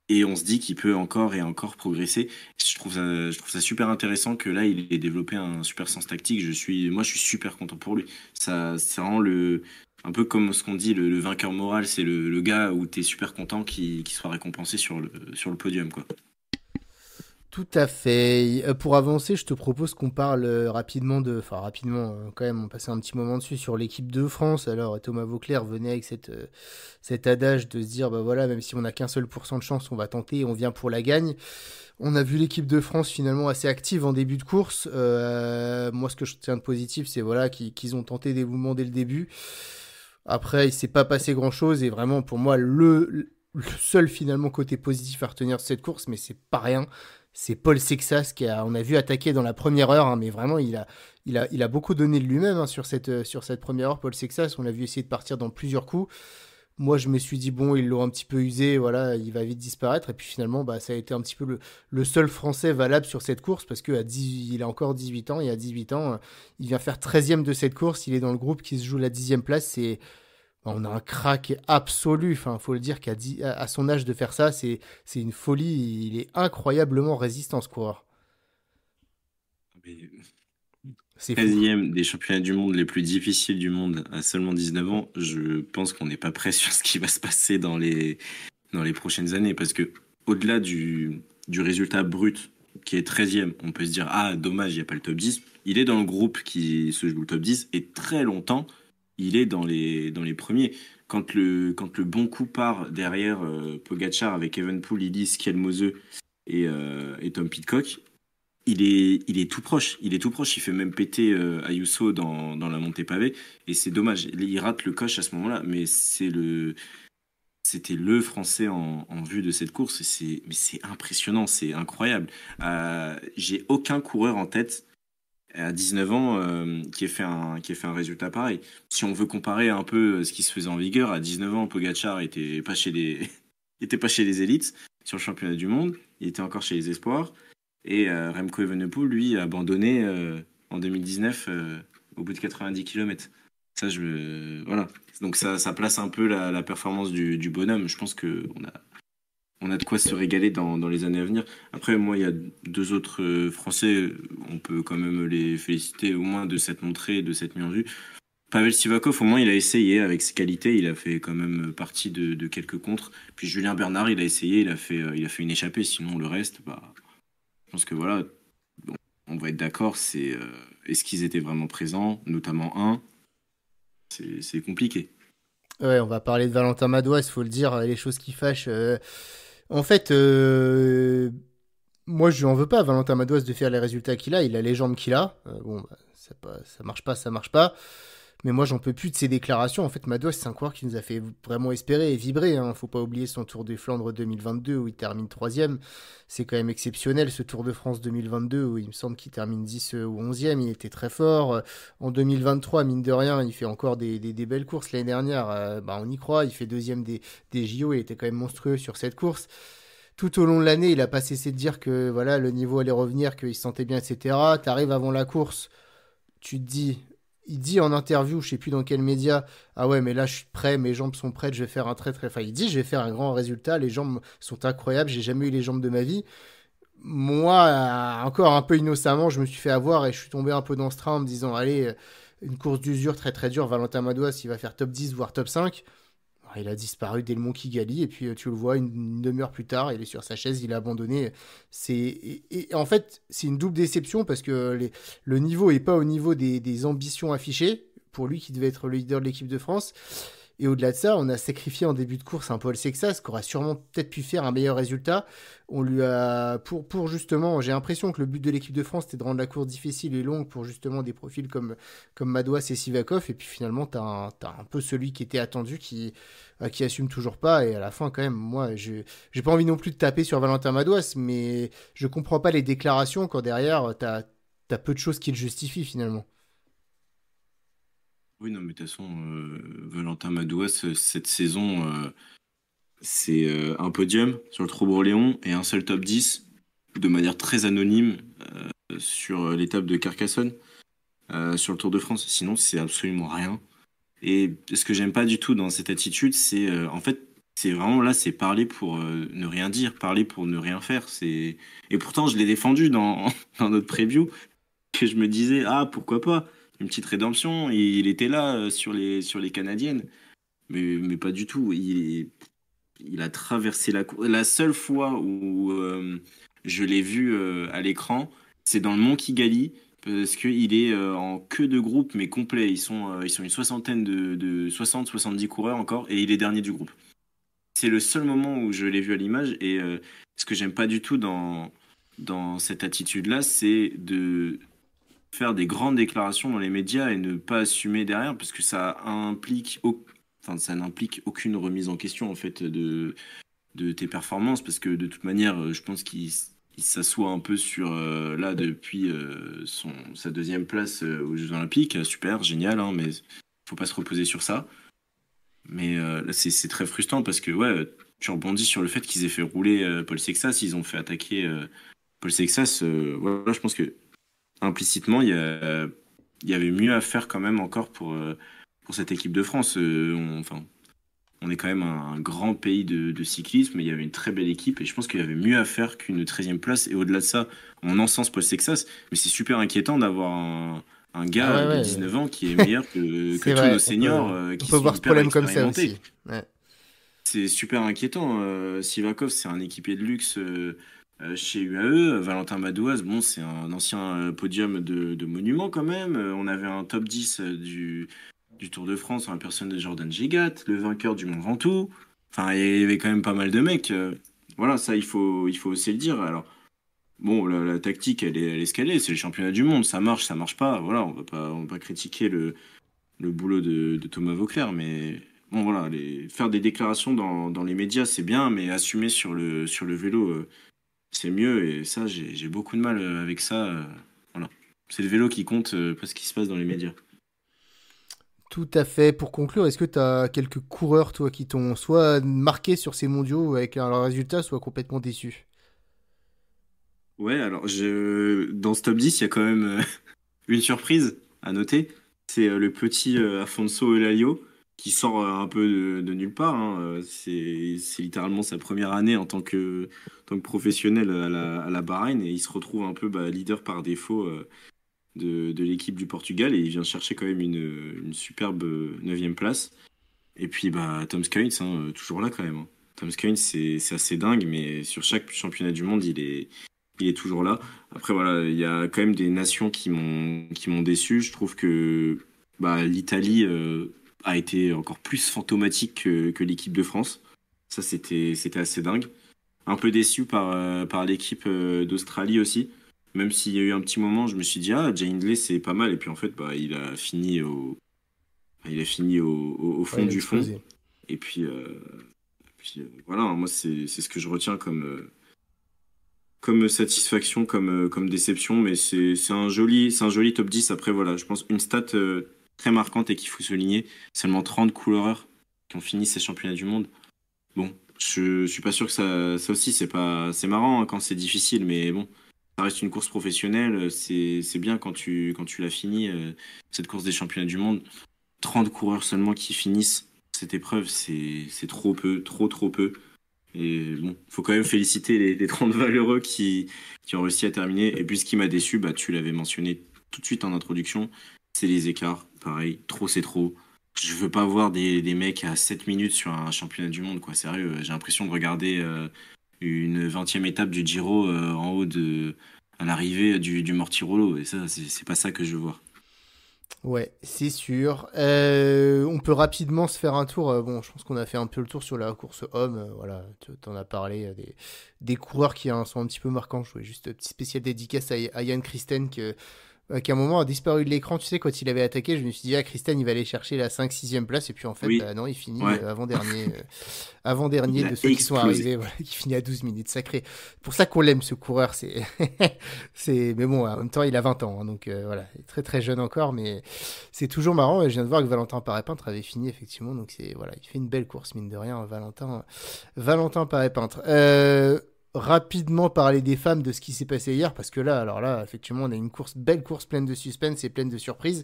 et on se dit qu'il peut encore et encore progresser. Je trouve ça super intéressant que là, il ait développé un super sens tactique. Moi, je suis super content pour lui. Ça rend un peu comme ce qu'on dit, le vainqueur moral, c'est le gars où tu es super content qu'il soit récompensé sur le podium, quoi. Tout à fait. Pour avancer, je te propose qu'on parle rapidement enfin rapidement, quand même, on passait un petit moment dessus sur l'équipe de France. Alors Thomas Vauclair venait avec cet adage de se dire, bah voilà, même si on n'a qu'un seul pourcent de chance, on va tenter et on vient pour la gagne. On a vu l'équipe de France finalement assez active en début de course. Moi, ce que je tiens de positif, c'est voilà qu'ils ont tenté des mouvements dès le début. Après, il s'est pas passé grand-chose et vraiment pour moi le seul finalement côté positif à retenir de cette course, mais c'est pas rien. C'est Paul Sexas on a vu attaquer dans la première heure, hein, mais vraiment il a beaucoup donné de lui-même, hein, sur cette première heure. Paul Sexas, on l'a vu essayer de partir dans plusieurs coups. Moi, je me suis dit, bon, ils l'ont un petit peu usé, voilà, il va vite disparaître. Et puis finalement, bah, ça a été un petit peu le seul Français valable sur cette course parce il a encore 18 ans. Et à 18 ans, il vient faire 13e de cette course. Il est dans le groupe qui se joue la 10e place. On a un crack absolu. Enfin, faut le dire à son âge de faire ça, c'est une folie. Il est incroyablement résistant, ce coureur. Mais C'est fou. 13e des championnats du monde les plus difficiles du monde à seulement 19 ans, je pense qu'on n'est pas prêt sur ce qui va se passer dans les prochaines années. Parce que au-delà du résultat brut, qui est 13e, on peut se dire, ah, dommage, il n'y a pas le top 10. Il est dans le groupe qui se joue le top 10 et très longtemps, il est dans les premiers. Quand le bon coup part derrière Pogacar avec Evenepoel, Illy, Skelmose et Tom Pidcock, il est tout proche. Il est tout proche. Il fait même péter Ayuso dans la montée pavée. Et c'est dommage. Il rate le coche à ce moment-là. Mais c'était le Français en vue de cette course. Mais c'est impressionnant, c'est incroyable. J'ai aucun coureur en tête à 19 ans qui ait fait un résultat pareil. Si on veut comparer un peu ce qui se faisait en vigueur, à 19 ans, Pogacar était pas chez les, était pas chez les élites sur le championnat du monde, il était encore chez les espoirs. Et Remco Evenepoel, lui, a abandonné en 2019 au bout de 90 km. Voilà. Donc ça place un peu la performance du bonhomme. Je pense on a de quoi se régaler dans les années à venir. Après, moi, il y a deux autres Français, on peut quand même les féliciter au moins de s'être montré, de s'être mis en vue. Pavel Sivakov, au moins, il a essayé avec ses qualités, il a fait quand même partie de quelques contres. Puis Julien Bernard, il a essayé, il a fait une échappée. Sinon, le reste, bah, je pense que voilà, bon, on va être d'accord, est-ce qu'ils étaient vraiment présents, notamment un, c'est compliqué. Ouais, on va parler de Valentin Madouas, il faut le dire, les choses qui fâchent. En fait, moi, je lui en veux pas à Valentin Madouas de faire les résultats qu'il a les jambes qu'il a. Bon, bah, ça marche pas, ça marche pas. Mais moi, j'en peux plus de ses déclarations. En fait, Madouas, c'est un coureur qui nous a fait vraiment espérer et vibrer. Hein. Faut pas oublier son Tour des Flandres 2022 où il termine troisième. C'est quand même exceptionnel ce Tour de France 2022 où il me semble qu'il termine 10 ou 11e. Il était très fort. En 2023, mine de rien, il fait encore des belles courses. L'année dernière, bah, on y croit. Il fait deuxième des JO. Il était quand même monstrueux sur cette course. Tout au long de l'année, il a pas cessé de dire que voilà, le niveau allait revenir, qu'il se sentait bien, etc. T'arrives avant la course, tu te dis, il dit en interview, je sais plus dans quel média, ah ouais, mais là je suis prêt, mes jambes sont prêtes, je vais faire un très très. Enfin, il dit, je vais faire un grand résultat, les jambes sont incroyables, j'ai jamais eu les jambes de ma vie. Moi, encore un peu innocemment, je me suis fait avoir et je suis tombé un peu dans ce train en me disant, allez, une course d'usure très très dure, Valentin Madouas, il va faire top 10 voire top 5. Il a disparu dès le Mont Kigali et puis tu le vois une demi-heure plus tard, il est sur sa chaise, il a abandonné. Et en fait, c'est une double déception parce que le niveau est pas au niveau des ambitions affichées pour lui qui devait être le leader de l'équipe de France. Et au-delà de ça, on a sacrifié en début de course un Paul Sexas qui aurait sûrement peut-être pu faire un meilleur résultat. On lui a pour justement, j'ai l'impression que le but de l'équipe de France c'était de rendre la course difficile et longue pour justement des profils comme Madouas et Sivakov. Et puis finalement, t'as un peu celui qui était attendu qui assume toujours pas. Et à la fin, quand même, moi, j'ai pas envie non plus de taper sur Valentin Madouas, mais je comprends pas les déclarations quand derrière t'as peu de choses qui le justifient finalement. Oui, non, mais de toute façon, Valentin Madouas, cette saison, c'est un podium sur le Tour-Léon et un seul top 10 de manière très anonyme sur l'étape de Carcassonne, sur le Tour de France. Sinon, c'est absolument rien. Et ce que j'aime pas du tout dans cette attitude, c'est en fait, c'est vraiment là, c'est parler pour ne rien dire, parler pour ne rien faire. Et pourtant, je l'ai défendu dans notre preview, que je me disais, ah, pourquoi pas, une petite rédemption. Et il était là sur les Canadiennes, mais pas du tout. Il a traversé la cour. La seule fois où je l'ai vu à l'écran, c'est dans le Mont Kigali, parce qu'il est en queue de groupe, mais complet. Ils sont une soixantaine de 60-70 coureurs encore, et il est dernier du groupe. C'est le seul moment où je l'ai vu à l'image, et ce que j'aime pas du tout dans cette attitude-là, c'est de faire des grandes déclarations dans les médias et ne pas assumer derrière, parce que enfin, ça n'implique aucune remise en question en fait de tes performances, parce que de toute manière, je pense il s'assoit un peu sur là depuis sa deuxième place aux Jeux Olympiques. Super, génial, hein, mais faut pas se reposer sur ça. Mais là, c'est très frustrant parce que ouais, tu rebondis sur le fait qu'ils aient fait rouler Paul Sexas, ils ont fait attaquer Paul Sexas. Voilà, je pense que implicitement, il y avait mieux à faire quand même encore pour cette équipe de France. Enfin, on est quand même un grand pays de cyclisme, et il y avait une très belle équipe, et je pense qu'il y avait mieux à faire qu'une 13e place. Et au-delà de ça, on encense Paul Sexas, mais c'est super inquiétant d'avoir un Ah gars ouais, de ouais, 19 ans qui est meilleur que c'est tous nos vrai, seniors on qui peut sont voir ce hyper problème comme ça expérimentés. aussi. Ouais. C'est super inquiétant. Sivakov, c'est un équipier de luxe chez UAE. Valentin Madouas, bon, c'est un ancien podium de monument quand même. On avait un top 10 du Tour de France en la personne de Jordan Gigat, le vainqueur du Mont Ventoux. Enfin, il y avait quand même pas mal de mecs. Voilà, ça, il faut aussi le dire. Alors, bon, la tactique, elle est ce qu'elle est. C'est le championnat du monde. Ça marche pas. Voilà, on va pas critiquer le boulot de Thomas Vauclair, mais bon voilà, faire des déclarations dans les médias, c'est bien, mais assumer sur le vélo, c'est mieux. Et ça, j'ai beaucoup de mal avec ça. Voilà. C'est le vélo qui compte, pas ce qui se passe dans les médias. Tout à fait. Pour conclure, est-ce que tu as quelques coureurs, toi, qui t'ont soit marqué sur ces mondiaux avec un résultat, soit complètement déçu? Ouais, alors dans ce top 10, il y a quand même une surprise à noter. C'est le petit Afonso Elalio qui sort un peu de nulle part, hein. C'est littéralement sa première année en tant que professionnel à la Bahreïn et il se retrouve un peu leader par défaut de l'équipe du Portugal et il vient chercher quand même une superbe neuvième place. Et puis Tom Skynes, hein, toujours là quand même, hein. Tom Skynes, c'est assez dingue, mais sur chaque championnat du monde, il est toujours là. Après, voilà, il y a quand même des nations qui m'ont déçu. Je trouve que l'Italie a été encore plus fantomatique que l'équipe de France. Ça, c'était assez dingue. Un peu déçu par l'équipe d'Australie aussi. Même s'il y a eu un petit moment, je me suis dit, ah, Jay Hindley, c'est pas mal. Et puis en fait, il a fini au Ouais, fond il a du fond. explosé. Et puis voilà, moi, c'est ce que je retiens comme satisfaction, comme déception, mais c'est un joli top 10. Après, voilà, je pense une stat très marquante et qu'il faut souligner, seulement 30 coureurs qui ont fini ces championnats du monde. Bon, je suis pas sûr que ça aussi, c'est marrant hein, quand c'est difficile, mais bon, ça reste une course professionnelle, c'est bien quand tu l'as fini, cette course des championnats du monde. 30 coureurs seulement qui finissent cette épreuve, c'est trop peu, trop peu. Et bon, faut quand même féliciter les 30 valeureux qui ont réussi à terminer. Et puis ce qui m'a déçu, tu l'avais mentionné tout de suite en introduction, c'est les écarts. Pareil, trop c'est trop. Je veux pas voir des mecs à 7 minutes sur un championnat du monde, quoi. Sérieux, j'ai l'impression de regarder une 20e étape du Giro en haut à l'arrivée du Mortirolo. Et ça, c'est pas ça que je veux voir. Ouais, c'est sûr. On peut rapidement se faire un tour. Bon, je pense qu'on a fait un peu le tour sur la course homme. Voilà, tu en as parlé. Des coureurs qui hein, sont un petit peu marquants. Je voulais juste petit spécial dédicace à Yann Christen qui à un moment a disparu de l'écran. Tu sais, quand il avait attaqué, je me suis dit, ah, Christen, il va aller chercher la 5-6e place. Et puis en fait, Oui, bah non, il finit ouais, avant-dernier. Avant-dernier il de a ceux qui sont explosé. arrivés, voilà, qui finit à 12 minutes. Sacré. Pour ça qu'on l'aime, ce coureur. Mais bon, en même temps, il a 20 ans. Hein, donc voilà, il est très très jeune encore. Mais c'est toujours marrant. Et je viens de voir que Valentin Paré-Peintre avait fini, effectivement. Donc voilà, il fait une belle course, mine de rien, Valentin Paré-Peintre. Rapidement parler des femmes, de ce qui s'est passé hier, parce que là, alors là, effectivement, on a une belle course pleine de suspense et pleine de surprises,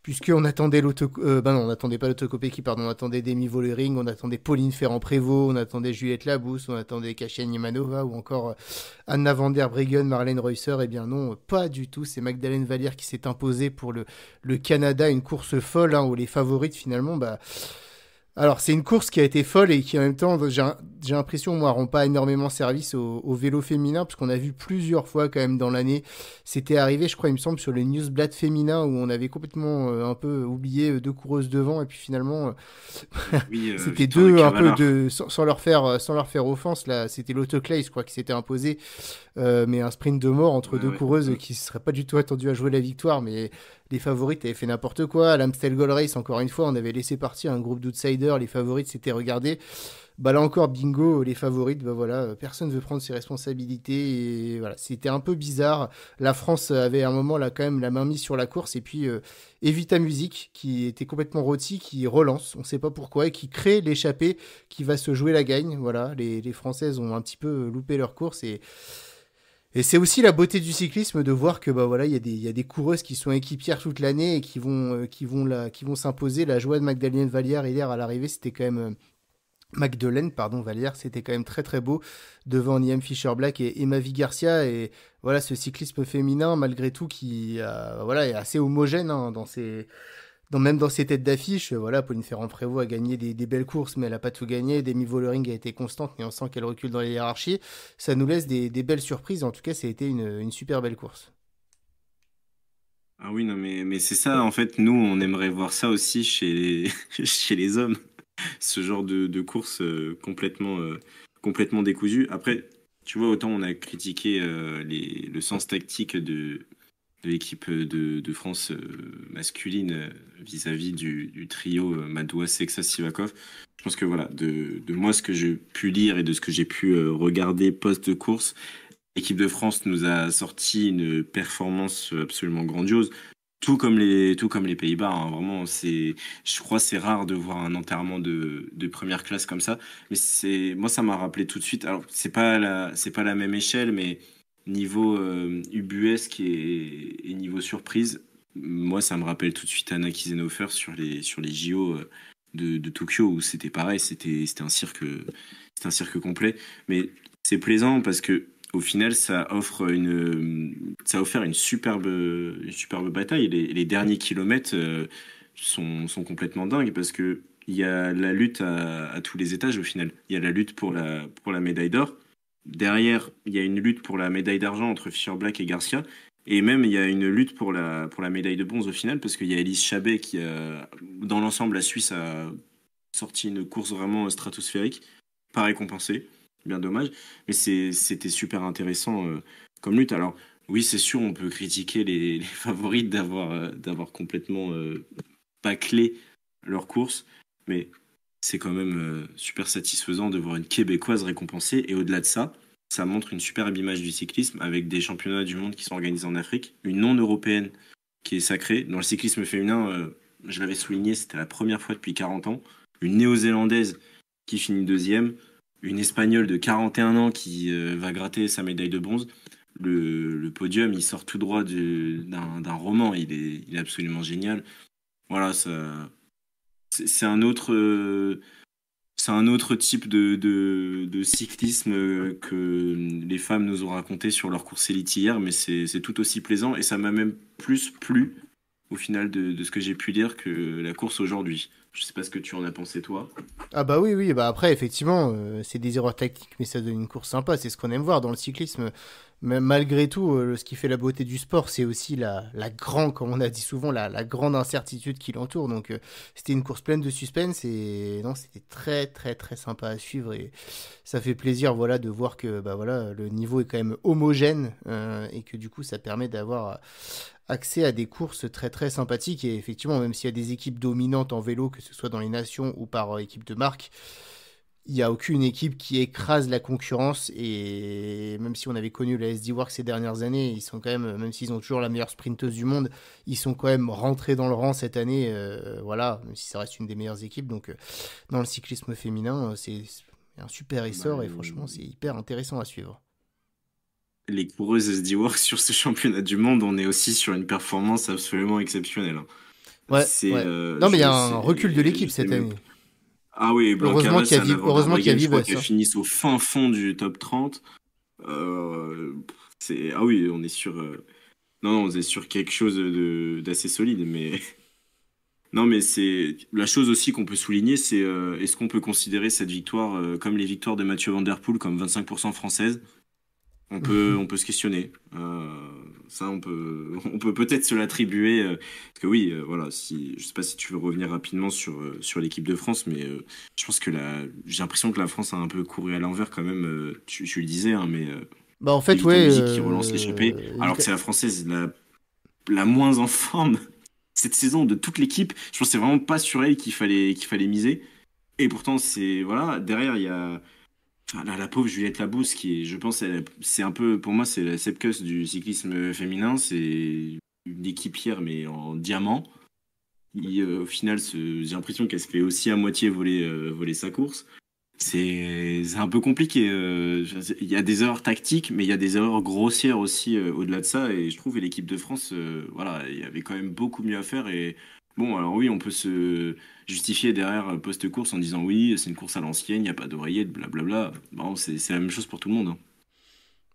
puisqu'on attendait non, on n'attendait pas l'autocopéki, pardon, on attendait Demi Vollering, on attendait Pauline Ferrand-Prévot, on attendait Juliette Labousse, on attendait Kasia Imanova, ou encore Anna van der Breggen, Marlène Reusser. Eh bien non, pas du tout, c'est Magdalene Vallière qui s'est imposée pour le Canada, une course folle, hein, où les favorites, finalement, alors, c'est une course qui a été folle et qui, en même temps, j'ai l'impression, moi, rend pas énormément service au vélo féminin, parce qu'on a vu plusieurs fois, quand même, dans l'année, c'était arrivé, je crois, il me semble, sur les newsblad féminins, où on avait complètement un peu oublié deux coureuses devant, et puis finalement, Oui, c'était victoire de deux un peu Cavallard. sans leur faire offense, là, c'était l'autoclay, je crois, qui s'était imposé, mais un sprint de mort entre Ouais, deux ouais. coureuses qui ne seraient pas du tout attendues à jouer la victoire, mais les favorites avaient fait n'importe quoi. À l'Amstel Gold Race, encore une fois, on avait laissé partir un groupe d'outsiders, les favorites s'étaient regardés. Bah là encore, bingo, les favorites, bah voilà, personne ne veut prendre ses responsabilités, et voilà, c'était un peu bizarre. La France avait à un moment là quand même la main mise sur la course, et puis Evita Music, qui était complètement rôti, qui relance, on ne sait pas pourquoi, et qui crée l'échappée qui va se jouer la gagne. Voilà, les Françaises ont un petit peu loupé leur course, et c'est aussi la beauté du cyclisme de voir que bah voilà, il y a des coureuses qui sont équipières toute l'année et qui vont s'imposer. La joie de Magdalene Vallière hier à l'arrivée, c'était quand même Magdeleine, pardon, Vallière, c'était quand même très très beau devant Niam Fischer-Black et Mavi Garcia. Et voilà, ce cyclisme féminin, malgré tout, qui voilà, est assez homogène hein, même dans ses têtes d'affiche. Voilà, Pauline Ferrand-Prévot a gagné des belles courses, mais elle n'a pas tout gagné. Demi Vollering a été constante, mais on sent qu'elle recule dans les hiérarchies. Ça nous laisse des belles surprises. En tout cas, ça a été une super belle course. Ah oui, non, mais c'est ça, en fait, nous, on aimerait voir ça aussi chez chez les hommes, ce genre de course complètement décousu. Après, tu vois, autant on a critiqué le sens tactique de l'équipe de France masculine vis-à-vis du trio Madouas, Sexas, Sivakov. Je pense que voilà, de moi, ce que j'ai pu lire et de ce que j'ai pu regarder post-course, l'équipe de France nous a sorti une performance absolument grandiose. Tout comme les Pays-Bas, hein. Vraiment, je crois, c'est rare de voir un enterrement de première classe comme ça. Mais moi, ça m'a rappelé tout de suite. Alors, c'est pas la même échelle, mais niveau ubuesque et niveau surprise, moi, ça me rappelle tout de suite Anna Kiesenhofer sur les JO de Tokyo où c'était pareil, c'était un cirque complet. Mais c'est plaisant parce que au final, ça a offert une superbe bataille. Les derniers kilomètres sont complètement dingues parce que il y a la lutte à tous les étages au final. Il y a la lutte pour la médaille d'or. Derrière, il y a une lutte pour la médaille d'argent entre Fischer Black et Garcia. Et même, il y a une lutte pour pour la médaille de bronze au final parce qu'il y a Elise Chabet qui a, dans l'ensemble, la Suisse a sorti une course vraiment stratosphérique, pas récompensée. Bien dommage, mais c'était super intéressant comme lutte. Alors oui, c'est sûr, on peut critiquer les favorites d'avoir complètement bâclé leur course, mais c'est quand même super satisfaisant de voir une Québécoise récompensée. Et au-delà de ça, ça montre une superbe image du cyclisme avec des championnats du monde qui sont organisés en Afrique, une non européenne qui est sacrée. Dans le cyclisme féminin, je l'avais souligné, c'était la première fois depuis 40 ans. Une néo-zélandaise qui finit deuxième, une Espagnole de 41 ans qui va gratter sa médaille de bronze. Le podium, il sort tout droit d'un roman. Il est absolument génial. Voilà, c'est c'est un autre type de cyclisme que les femmes nous ont raconté sur leur course élite hier, mais c'est tout aussi plaisant et ça m'a même plus plu au final de ce que j'ai pu lire que la course aujourd'hui. Je sais pas ce que tu en as pensé toi. Ah bah oui, oui, bah après, effectivement, c'est des erreurs tactiques, mais ça donne une course sympa, c'est ce qu'on aime voir dans le cyclisme. Mais malgré tout, ce qui fait la beauté du sport, c'est aussi la grande, comme on a dit souvent, la grande incertitude qui l'entoure. Donc c'était une course pleine de suspense et non, c'était très très très sympa à suivre et ça fait plaisir, voilà, de voir que bah voilà, le niveau est quand même homogène et que du coup, ça permet d'avoir accès à des courses très très sympathiques et effectivement même s'il y a des équipes dominantes en vélo que ce soit dans les nations ou par équipe de marque il n'y a aucune équipe qui écrase la concurrence et même si on avait connu la SD Works ces dernières années ils sont quand même s'ils ont toujours la meilleure sprinteuse du monde ils sont quand même rentrés dans le rang cette année voilà même si ça reste une des meilleures équipes donc dans le cyclisme féminin c'est un super Bah, essor et franchement c'est hyper intéressant à suivre. les coureuses SD Works sur ce championnat du monde, on est aussi sur une performance absolument exceptionnelle, hein. Ouais, ouais. Non mais il y a un recul de Je l'équipe sais cette même. année. Ah oui, Heureusement Blancas, qu'il y a, Anna van der heureusement qu'il y a Breggen, je crois Vibes, qu'elles hein. finissent au fin fond du top 30. Ah oui, on est sur. Non, non, on est sur quelque chose d'assez solide, mais. Non, mais c'est la chose aussi qu'on peut souligner, c'est est-ce qu'on peut considérer cette victoire comme les victoires de Mathieu Van Der Poel comme 25% françaises? On peut se questionner. Ça, on peut peut-être se l'attribuer. Parce que oui, voilà, je sais pas si tu veux revenir rapidement sur l'équipe de France, mais je pense que j'ai l'impression que la France a un peu couru à l'envers quand même. Tu le disais, hein, mais Bah en fait Vita ouais, Music qui relance l'échappée, alors que c'est la Française la moins en forme cette saison de toute l'équipe. Je pense que c'est vraiment pas sur elle qu'il fallait miser. Et pourtant, c'est voilà, derrière il y a enfin, la pauvre Juliette Labousse, qui est, je pense, c'est un peu, pour moi, c'est la Sepkus du cyclisme féminin. C'est une équipière, mais en diamant. Au final, j'ai l'impression qu'elle se fait aussi à moitié voler sa course. C'est un peu compliqué. Il y a des erreurs tactiques, mais il y a des erreurs grossières aussi au-delà de ça. Et je trouve que l'équipe de France, voilà, il y avait quand même beaucoup mieux à faire. Et bon, alors oui, on peut se justifier derrière post-course en disant oui, c'est une course à l'ancienne, il n'y a pas d'oreillette, blablabla. Bon, c'est la même chose pour tout le monde, hein.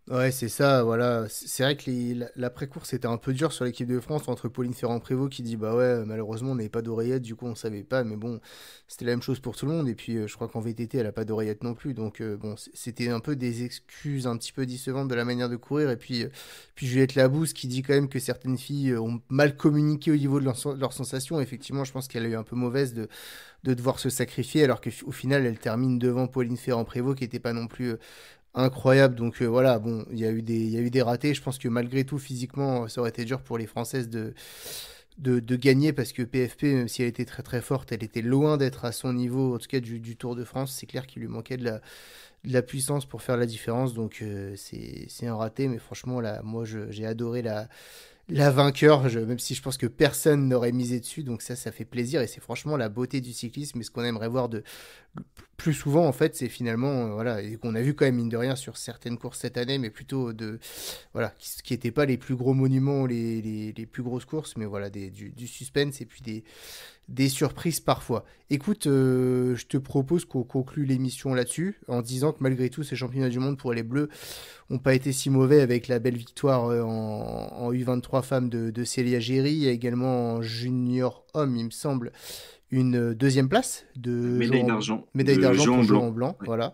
Ouais, c'est ça, voilà. C'est vrai que l'après-course était un peu dur sur l'équipe de France entre Pauline Ferrand-Prévot qui dit bah ouais, malheureusement on n'avait pas d'oreillette, du coup on savait pas, mais bon, c'était la même chose pour tout le monde. Et puis je crois qu'en VTT elle a pas d'oreillette non plus, donc bon, c'était un peu des excuses un petit peu décevantes de la manière de courir. Et puis Juliette Labousse qui dit quand même que certaines filles ont mal communiqué au niveau de leurs sensations. Effectivement, je pense qu'elle a eu un peu mauvaise de devoir se sacrifier, alors qu'au final elle termine devant Pauline Ferrand-Prévot qui était pas non plus incroyable. Donc voilà, bon, il y a eu des ratés. Je pense que malgré tout, physiquement, ça aurait été dur pour les Françaises de gagner, parce que PFP, même si elle était très très forte, elle était loin d'être à son niveau, en tout cas du Tour de France. C'est clair qu'il lui manquait de la puissance pour faire la différence, donc c'est un raté, mais franchement, là, moi, j'ai adoré la vainqueur, même si je pense que personne n'aurait misé dessus, donc ça fait plaisir, et c'est franchement la beauté du cyclisme, et ce qu'on aimerait voir plus souvent, en fait, c'est finalement, voilà, et qu'on a vu quand même, mine de rien, sur certaines courses cette année, mais plutôt voilà, qui n'étaient pas les plus gros monuments, les plus grosses courses, mais voilà, du suspense, et puis des surprises parfois. Écoute, je te propose qu'on conclue l'émission là-dessus, en disant que malgré tout, ces championnats du monde pour les Bleus n'ont pas été si mauvais, avec la belle victoire en U23 femmes de Célia Géry. Il y a également en junior homme, il me semble, une deuxième place de médaille d'argent. Médaille d'argent pour Jean en blanc. Ouais. Voilà.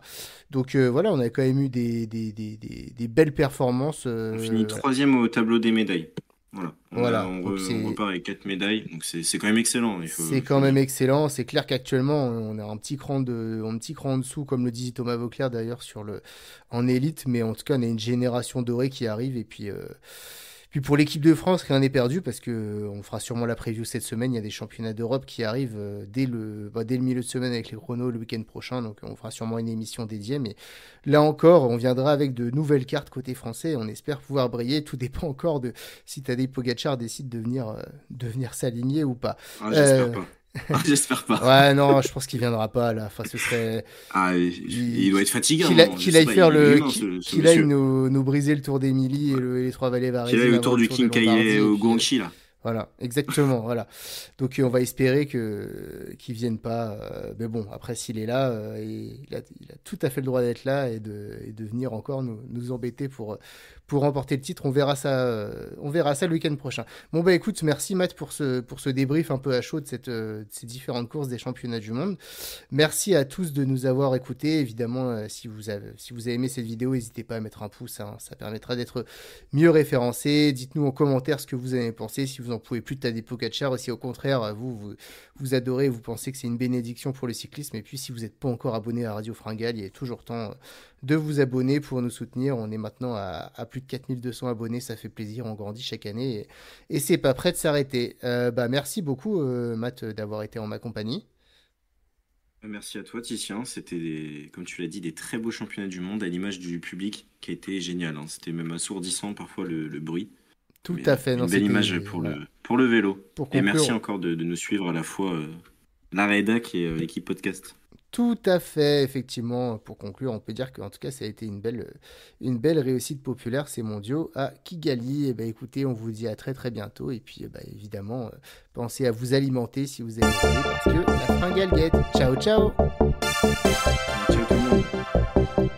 Donc voilà, on a quand même eu des belles performances. On finit troisième au tableau des médailles. Voilà. On repart avec 4 médailles, donc c'est quand même excellent. C'est quand même excellent. C'est clair qu'actuellement, on a un petit cran en dessous, comme le disait Thomas Vauclair d'ailleurs en élite, mais en tout cas, on a une génération dorée qui arrive, et puis pour l'équipe de France, rien n'est perdu, parce que on fera sûrement la preview cette semaine. Il y a des championnats d'Europe qui arrivent dès le milieu de semaine, avec les chronos le week-end prochain. Donc on fera sûrement une émission dédiée. Mais là encore, on viendra avec de nouvelles cartes côté français. On espère pouvoir briller. Tout dépend encore de si Tadej Pogacar décide de venir s'aligner ou pas. J'espère pas. J'espère pas. Ouais, non, je pense qu'il viendra pas là. Enfin, ce serait. Il doit être fatigué. Qu'il aille faire qu'il aille nous briser le Tour d'Émilie et les Trois Vallées Varese. Qu'il aille le Tour du Quincaillet au Guangxi là. Voilà, exactement, voilà. Donc on va espérer qu'il vienne pas. Mais bon, après s'il est là, il a tout à fait le droit d'être là, et de venir encore nous embêter pour remporter le titre. On verra ça le week-end prochain. Bon bah écoute, merci Matt pour ce débrief un peu à chaud de ces différentes courses des championnats du monde. Merci à tous de nous avoir écoutés. Évidemment, si vous avez aimé cette vidéo, n'hésitez pas à mettre un pouce, hein, ça permettra d'être mieux référencé. Dites-nous en commentaire ce que vous avez pensé, si vous en pouvez plus de Tadej Pogacar, ou si au contraire vous adorez, vous pensez que c'est une bénédiction pour le cyclisme. Et puis si vous n'êtes pas encore abonné à Radio Fringale, il est toujours temps de vous abonner pour nous soutenir. On est maintenant à plus de 4200 abonnés, ça fait plaisir, on grandit chaque année, et c'est pas prêt de s'arrêter. Merci beaucoup Matt d'avoir été en ma compagnie. Merci à toi Titien, c'était comme tu l'as dit, des très beaux championnats du monde, à l'image du public qui a été génial, hein. C'était même assourdissant parfois le bruit. Tout à fait. Une belle image pour le vélo. Et merci encore de nous suivre, à la fois la rédac et l'équipe podcast. Tout à fait, effectivement. Pour conclure, on peut dire qu'en tout cas, ça a été une belle réussite populaire, ces mondiaux à Kigali. Et écoutez, on vous dit à très très bientôt. Et puis, évidemment, pensez à vous alimenter si vous avez envie, parce que la fringale guette. Ciao, ciao. Ciao tout le monde.